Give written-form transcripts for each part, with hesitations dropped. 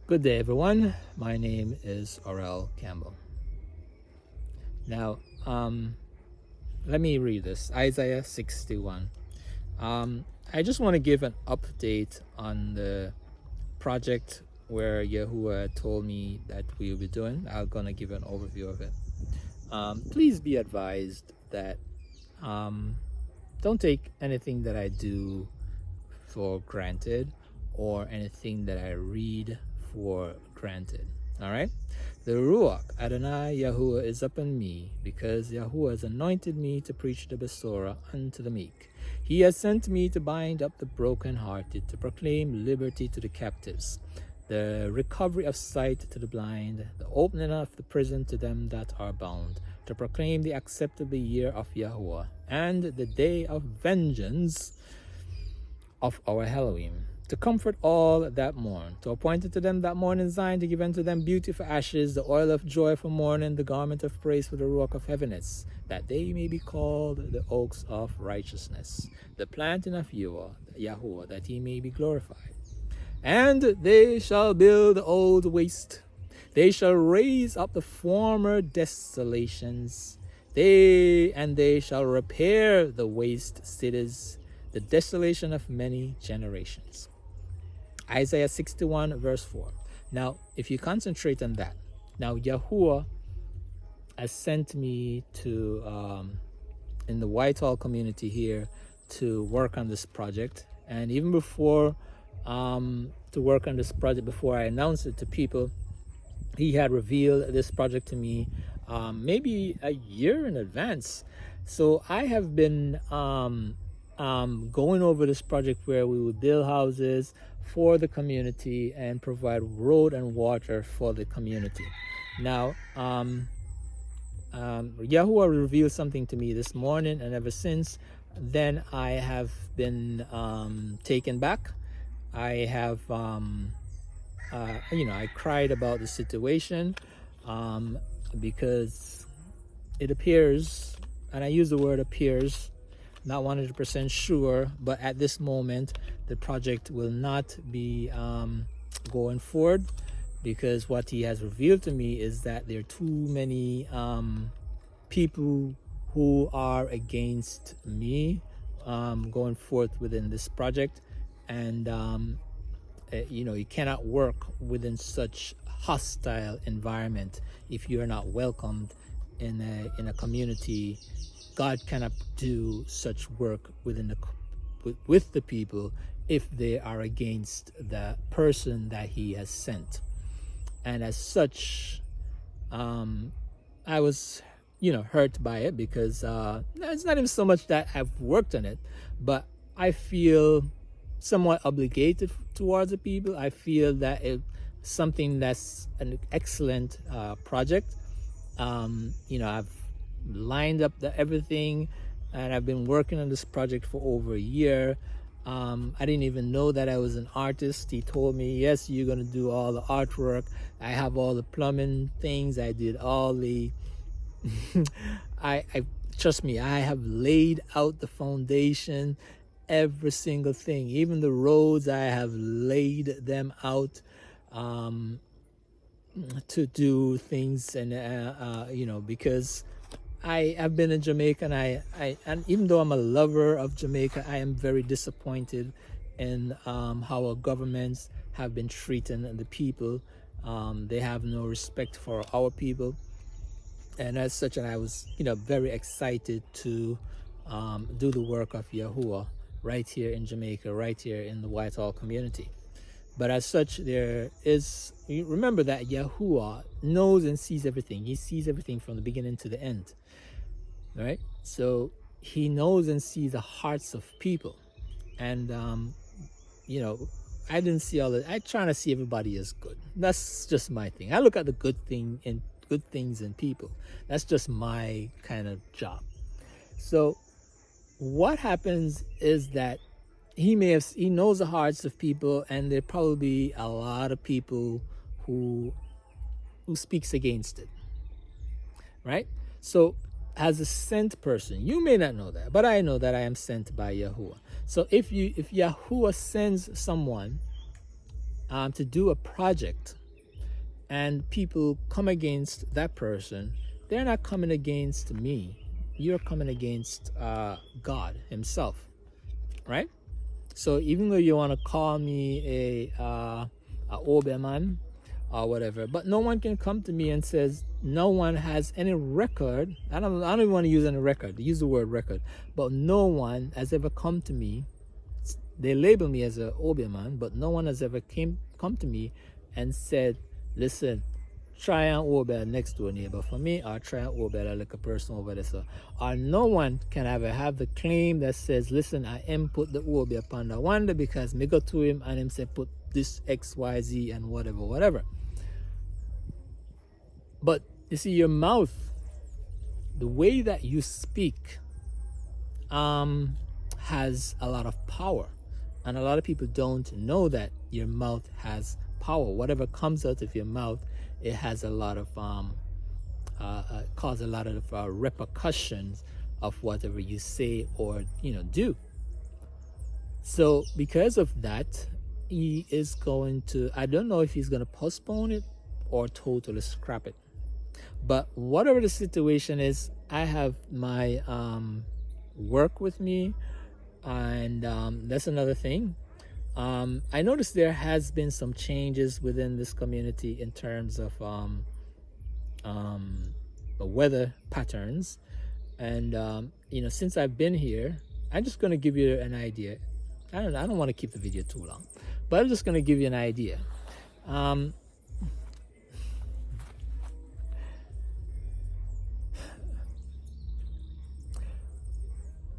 Good day, everyone. My name is Aurel Campbell. Now, let me read this Isaiah 61. I just want to give an update on the project where Yahuwah told me that we will be doing. I'm going to give an overview of it. Please be advised that don't take anything that I do for granted or anything that I read for granted. All right? The Ruach Adonai Yahuwah is upon me, because Yahuwah has anointed me to preach the Besorah unto the meek. He has sent me to bind up the brokenhearted, to proclaim liberty to the captives, the recovery of sight to the blind, the opening of the prison to them that are bound, to proclaim the acceptable year of Yahuwah, and the day of vengeance of our Elohim, to comfort all that mourn, to appoint unto them that mourn in Zion, to give unto them beauty for ashes, the oil of joy for mourning, the garment of praise for the ruach of heaviness, that they may be called the oaks of righteousness, the planting of Yahuwah, that he may be glorified. And they shall build the old waste, they shall raise up the former desolations, they shall repair the waste cities, the desolation of many generations. Isaiah 61 verse 4. Now, if you concentrate on that, now Yahuwah has sent me to, in the Whitehall community here, to work on this project. And even before, to work on this project, before I announced it to people, he had revealed this project to me maybe a year in advance. So I have been going over this project where we would build houses for the community and provide road and water for the community. Now, Yahuwah revealed something to me this morning, and ever since then I have been taken back. I have, I cried about the situation because it appears, and I use the word appears, not 100% sure, but at this moment the project will not be going forward, because what he has revealed to me is that there are too many people who are against me going forth within this project. And you cannot work within such hostile environment if you're not welcomed in a community. God cannot do such work with the people if they are against the person that he has sent. And as such, I was, hurt by it, because it's not even so much that I've worked on it, but I feel somewhat obligated towards the people. I feel that it's something that's an excellent project. I've lined up everything, and I've been working on this project for over a year. I didn't even know that I was an artist. He told me, yes, you're going to do all the artwork. I have all the plumbing things. I did all the I trust me, I have laid out the foundation, every single thing, even the roads. I have laid them out to do things, and because I have been in Jamaica, and and even though I'm a lover of Jamaica, I am very disappointed in how our governments have been treating the people. They have no respect for our people, and as such, and I was very excited to do the work of Yahuwah right here in Jamaica, right here in the Whitehall community. But as such, remember that Yahuwah knows and sees everything. He sees everything from the beginning to the end, right? So he knows and sees the hearts of people. And, I didn't see all that. I try to see everybody as good. That's just my thing. I look at the good things in people. That's just my kind of job. So what happens is that he knows the hearts of people, and there probably a lot of people who speaks against it, right? So as a sent person, you may not know that, but I know that I am sent by Yahuwah. So if Yahuwah sends someone to do a project, and people come against that person, they're not coming against me. You're coming against God Himself, right? So even though you want to call me a Oberman or whatever, but no one can come to me and says no one has any record. I don't even want to use any record. Use the word record, but no one has ever come to me. They label me as a Oberman, but no one has ever come to me and said, "Listen, try and Ober next door neighbor for me, or try and Ober like a person over there." So, or no one can ever have the claim that says, "Listen, I input the Ober upon the wonder because me go to him and him say put this X, Y, Z and whatever." But you see, your mouth, the way that you speak, has a lot of power, and a lot of people don't know that your mouth has power. Whatever comes out of your mouth, it has a lot of cause a lot of repercussions of whatever you say or do. So because of that, he is going to, I don't know if he's going to postpone it or totally scrap it, but whatever the situation is, I have my work with me, and that's another thing. I noticed there has been some changes within this community in terms of the weather patterns, and since I've been here, I'm just going to give you an idea. I don't want to keep the video too long, but I'm just going to give you an idea.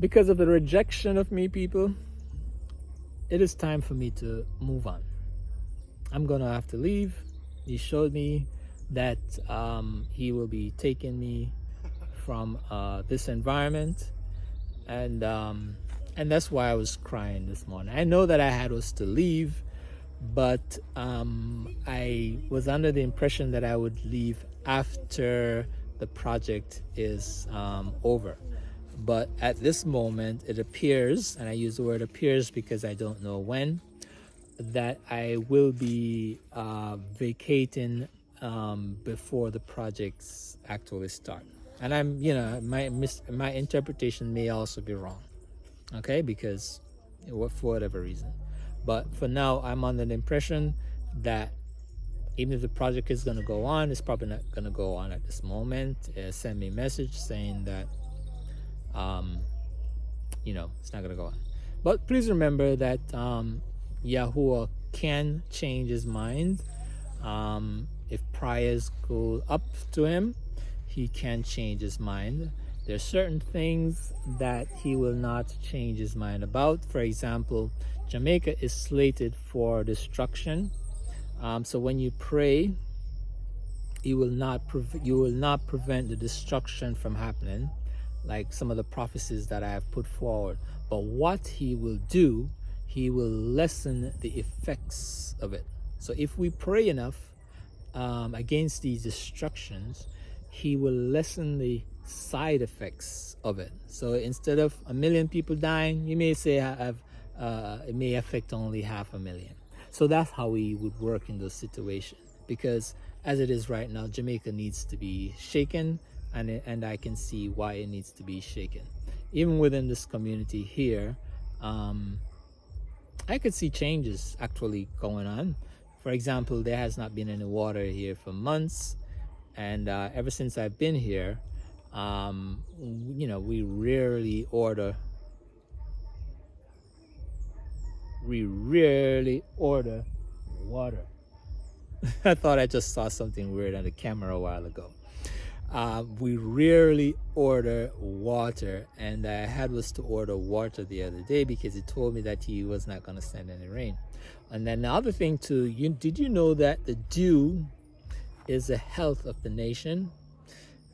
Because of the rejection of me, people, it is time for me to move on. I'm gonna have to leave. He showed me that he will be taking me from this environment, and that's why I was crying this morning. I know that I was to leave, but I was under the impression that I would leave after the project is over. But at this moment, it appears, and I use the word appears because I don't know when, that I will be vacating before the projects actually start. And I'm, my interpretation may also be wrong, okay, because for whatever reason. But for now, I'm under the impression that even if the project is going to go on, it's probably not going to go on at this moment. Send me a message saying that it's not gonna go on. But please remember that Yahuwah can change his mind. If prayers go up to him, he can change his mind. There are certain things that he will not change his mind about. For example, Jamaica is slated for destruction. So when you pray, you will not prevent the destruction from happening, like some of the prophecies that I have put forward. But what he will do, he will lessen the effects of it. So if we pray enough against these destructions, he will lessen the side effects of it. So instead of 1 million people dying, you may say it may affect only 500,000. So that's how we would work in those situations, because as it is right now, Jamaica needs to be shaken, and I can see why it needs to be shaken. Even within this community here, I could see changes actually going on. For example, there has not been any water here for months, and ever since I've been here, we rarely order water. I thought I just saw something weird on the camera a while ago. We rarely order water, and I was to order water the other day because he told me that he was not going to send any rain. And then the other thing too, did you know that the dew is the health of the nation?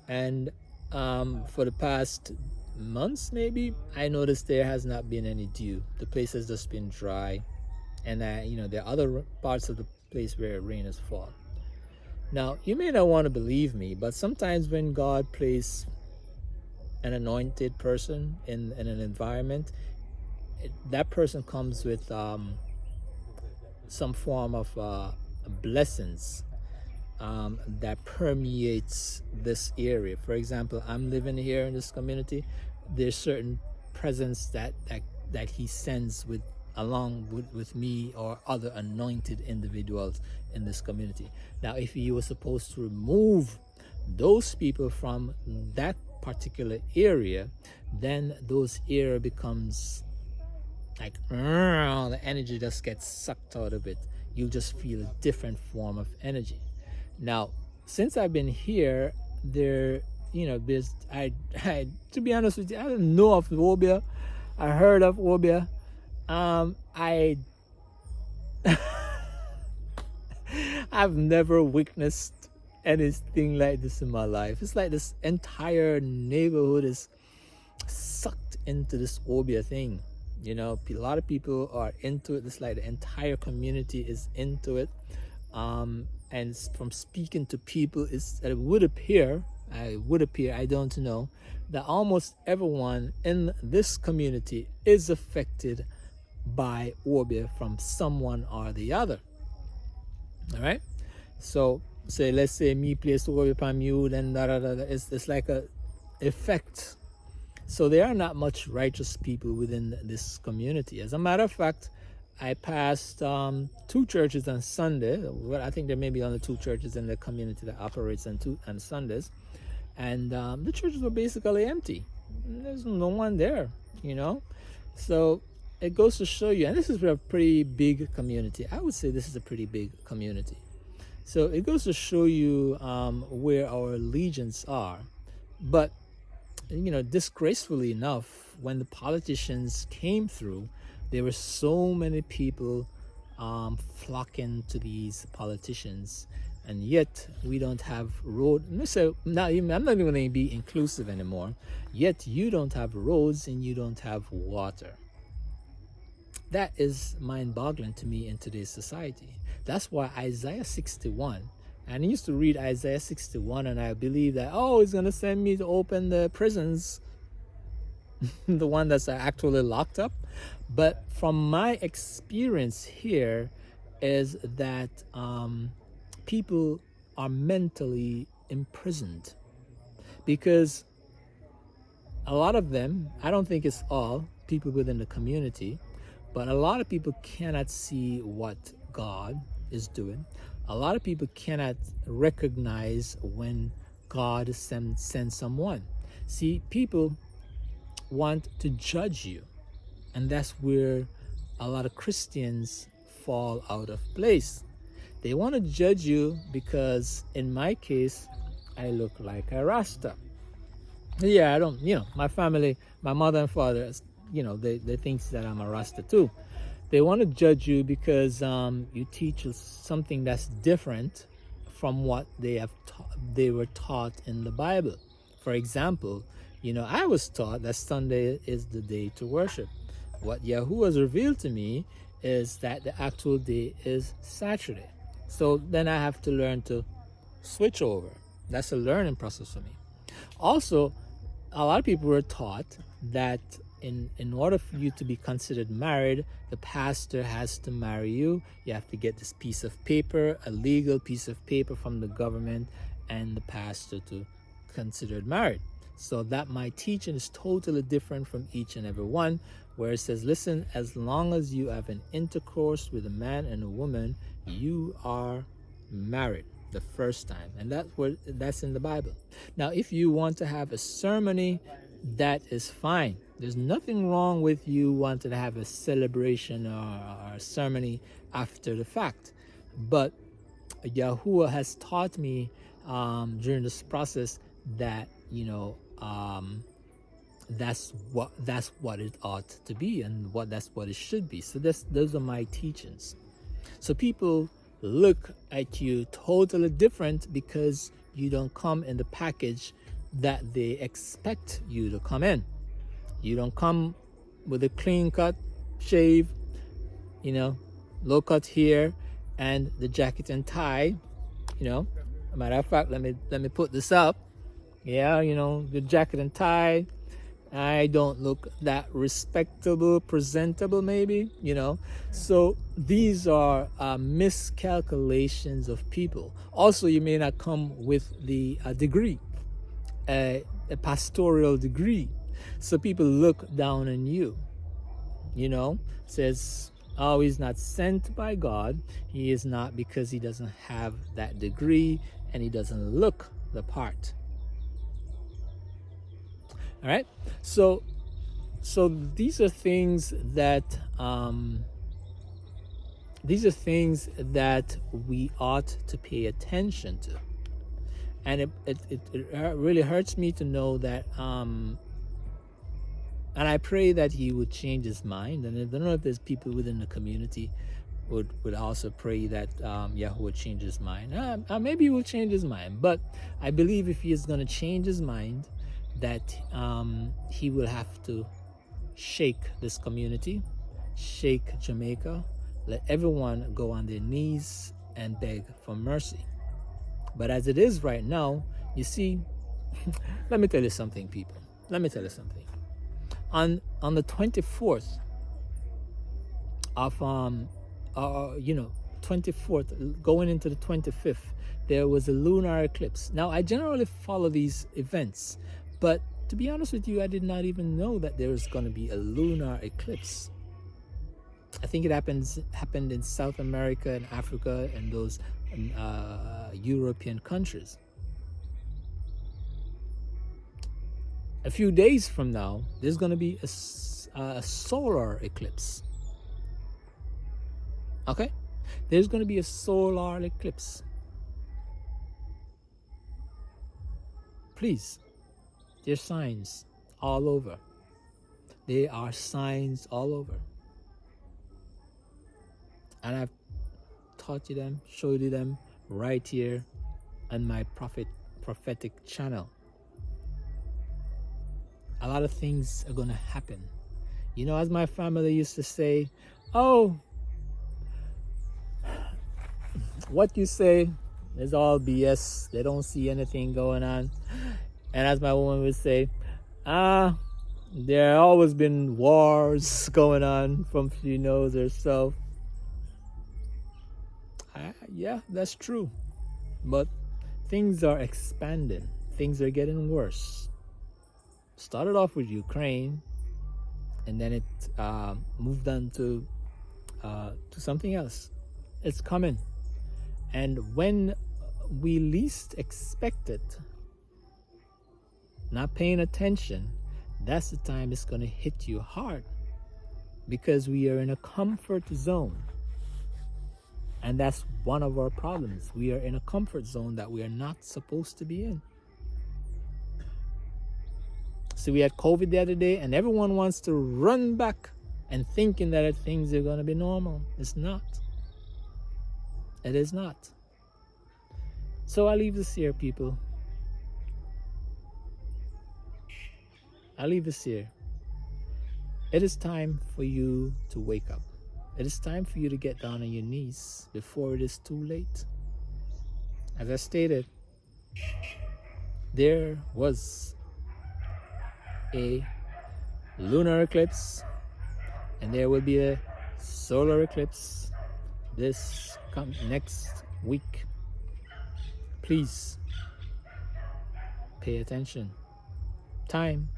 And for the past months, maybe, I noticed there has not been any dew. The place has just been dry, and there are other parts of the place where rain has fallen. Now, you may not want to believe me, but sometimes when God places an anointed person in an environment, that person comes with some form of blessings that permeates this area. For example, I'm living here in this community. There's certain presence that he sends along with me or other anointed individuals in this community. Now, if he was supposed to remove those people from that particular area, then those area becomes like the energy just gets sucked out of it. You just feel a different form of energy. Now, since I've been here, there's to be honest with you, I don't know of Obeah. I heard of Obeah. I've never witnessed anything like this in my life. It's like this entire neighborhood is sucked into this Obeah thing. A lot of people are into it. It's like the entire community is into it. And from speaking to people, it would appear, I don't know, that almost everyone in this community is affected by Obeah from someone or the other. All right? So, let's say me place Obeah upon you, then it's like a effect. So there are not much righteous people within this community. As a matter of fact, I passed 2 churches on Sunday. Well, I think there may be only 2 churches in the community that operates on Sundays. And the churches were basically empty. There's no one there, So it goes to show you, and this is a pretty big community. I would say this is a pretty big community. So it goes to show you where our allegiance are. But, disgracefully enough, when the politicians came through, there were so many people flocking to these politicians, and yet we don't have road. So now I'm not even going to be inclusive anymore. Yet you don't have roads and you don't have water. That is mind-boggling to me in today's society. That's why Isaiah 61. And I used to read Isaiah 61, and I believe that he's going to send me to open the prisons, the one that's actually locked up. But from my experience here is that people are mentally imprisoned, because a lot of them, I don't think it's all people within the community, but a lot of people cannot see what God is doing. A lot of people cannot recognize when God sends someone. See, people want to judge you. And that's where a lot of Christians fall out of place. They want to judge you because, in my case, I look like a Rasta. Yeah, I don't, my family, my mother and father, they think that I'm a Rasta too. They want to judge you because you teach something that's different from what they were taught in the Bible. For example, I was taught that Sunday is the day to worship. What Yahuwah has revealed to me is that the actual day is Saturday. So then I have to learn to switch over. That's a learning process for me. Also, a lot of people were taught that in order for you to be considered married, the pastor has to marry you. You have to get this piece of paper, a legal piece of paper from the government, and the pastor to considered married. So that my teaching is totally different from each and every one, where it says, listen, as long as you have an intercourse with a man and a woman, you are married the first time. And that's in the Bible. Now, if you want to have a ceremony, that is fine. There's nothing wrong with you wanting to have a celebration or a ceremony after the fact. But Yahuwah has taught me during this process that, that's what it ought to be, and that's what it should be. So those are my teachings. So people look at you totally different because you don't come in the package that they expect you to come in. You don't come with a clean cut, shave, low cut hair, and the jacket and tie. Matter of fact, let me put this up. Yeah, the jacket and tie, I don't look that respectable, presentable, maybe, So these are miscalculations of people. Also, you may not come with the degree, a pastoral degree. So people look down on you, says, oh, he's not sent by God. He is not, because he doesn't have that degree and he doesn't look the part. All right. So these are things that we ought to pay attention to, and it really hurts me to know that. And I pray that he would change his mind. And I don't know if there's people within the community would also pray that Yahweh would change his mind. Maybe he will change his mind, but I believe if he is going to change his mind, that he will have to shake this community, shake Jamaica, let everyone go on their knees and beg for mercy. But as it is right now, you see, let me tell you something, people. Let me tell you something. On the 24th of 24th going into the 25th, there was a lunar eclipse. Now, I generally follow these events, but to be honest with you, I did not even know that there was going to be a lunar eclipse. I think it happened in South America and Africa and those European countries. A few days from now, there's going to be a solar eclipse. Okay? There's going to be a solar eclipse. Please, there's signs all over. There are signs all over. And I've taught you them, showed you them right here on my prophetic channel. A lot of things are going to happen. As my family used to say, oh, what you say is all BS. They don't see anything going on. And as my woman would say, there always been wars going on from she knows herself. Yeah, that's true. But things are expanding. Things are getting worse. Started off with Ukraine, and then it moved on to something else. It's coming. And when we least expect it, not paying attention, that's the time it's going to hit you hard, because we are in a comfort zone. And that's one of our problems. We are in a comfort zone that we are not supposed to be in. So we had COVID the other day, and everyone wants to run back and thinking that things are going to be normal. It's not. It is not. So I leave this here, people. I leave this here. It is time for you to wake up. It is time for you to get down on your knees before it is too late. As I stated, there was a lunar eclipse, and there will be a solar eclipse this next week. Please pay attention. Time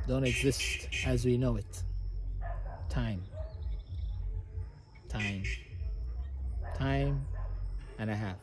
don't exist as we know it. Time and a half.